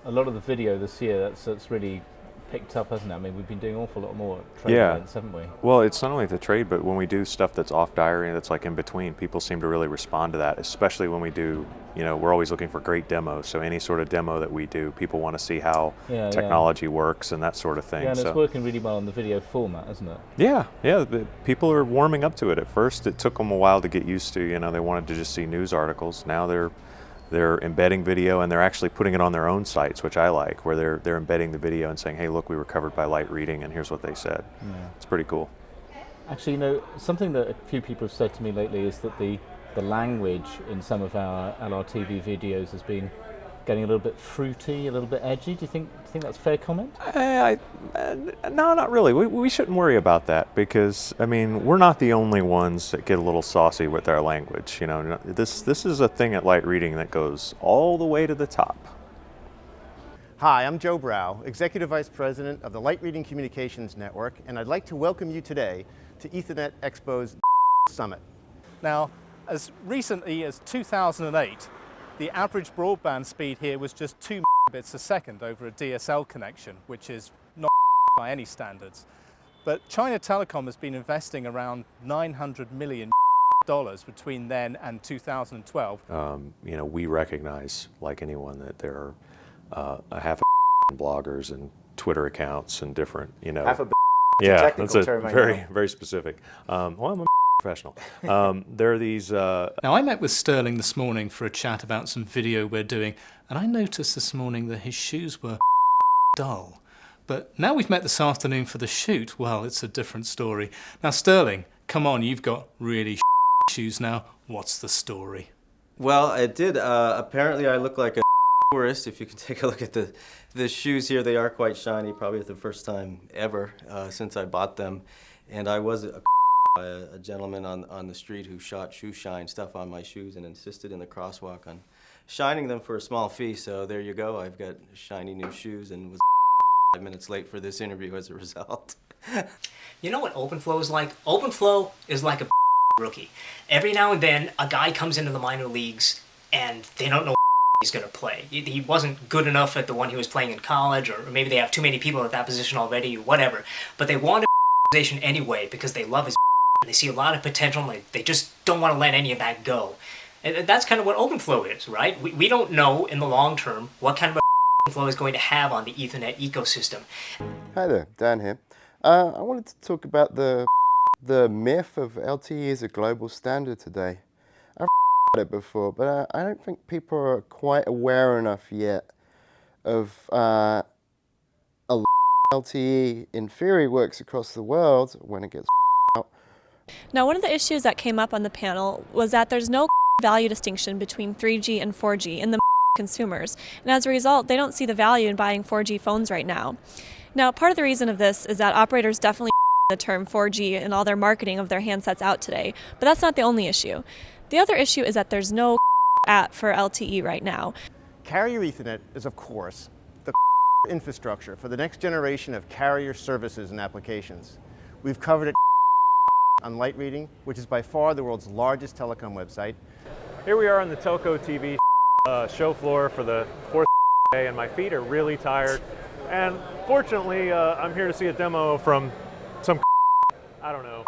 a lot of the video this year that's really picked up, hasn't it? I mean, we've been doing an awful lot more trade Yeah. events, haven't we? Well, it's not only the trade, but when we do stuff that's off diary, that's like in between, people seem to really respond to that, especially when we do, we're always looking for great demos. So any sort of demo that we do, people want to see how Yeah, technology works and that sort of thing. Yeah, and so it's working really well on the video format, isn't it? yeah, people are warming up to it. At first, it took them a while to get used to. They wanted to just see news articles. Now they're embedding video, and they're actually putting it on their own sites, which I like, where they're embedding the video and saying, hey, look, we were covered by Light Reading, and here's what they said. Yeah. It's pretty cool. Actually, something that a few people have said to me lately is that the language in some of our LRTV videos has been getting a little bit fruity, a little bit edgy. Do you think that's a fair comment? No, not really. We shouldn't worry about that, because we're not the only ones that get a little saucy with our language. This is a thing at Light Reading that goes all the way to the top. Hi, I'm Joe Brow, Executive Vice President of the Light Reading Communications Network, and I'd like to welcome you today to Ethernet Expo's Summit. Now, as recently as 2008, the average broadband speed here was just 2 bits a second over a DSL connection, which is not by any standards. But China Telecom has been investing around $900 million between then and 2012. We recognize, like anyone, that there are a half a bloggers and Twitter accounts and different, Half a yeah, technical that's term, very specific. Well, I'm a professional. There are these. Now, I met with Sterling this morning for a chat about some video we're doing, and I noticed this morning that his shoes were dull. But now we've met this afternoon for the shoot, well, it's a different story. Now, Sterling, come on, you've got really shoes now. What's the story? Well, it did. Apparently, I look like a tourist. If you can take a look at the shoes here, they are quite shiny, probably the first time ever since I bought them. And I was by a gentleman on the street who shot shoe shine stuff on my shoes and insisted in the crosswalk on shining them for a small fee. So there you go. I've got shiny new shoes and was 5 minutes late for this interview as a result. You know what OpenFlow is like? OpenFlow is like a rookie. Every now and then, a guy comes into the minor leagues and they don't know he's going to play. He wasn't good enough at the one he was playing in college, or maybe they have too many people at that position already, or whatever. But they want a position anyway because they love his and they see a lot of potential, and they just don't want to let any of that go. And that's kind of what OpenFlow is, right? We don't know in the long term what kind of OpenFlow is going to have on the Ethernet ecosystem. Hi there, Dan here. I wanted to talk about the myth of LTE as a global standard today. I've heard it before, but I don't think people are quite aware enough yet of a LTE in theory works across the world when it gets out. Now, one of the issues that came up on the panel was that there's no value distinction between 3G and 4G in the consumers, and as a result, they don't see the value in buying 4G phones right now. Now, part of the reason of this is that operators definitely the term 4G in all their marketing of their handsets out today, but that's not the only issue. The other issue is that there's no app for LTE right now. Carrier Ethernet is, of course, the infrastructure for the next generation of carrier services and applications. We've covered it on Light Reading, which is by far the world's largest telecom website. Here we are on the Telco TV show floor for the fourth day, and my feet are really tired. And fortunately, I'm here to see a demo from some I don't know.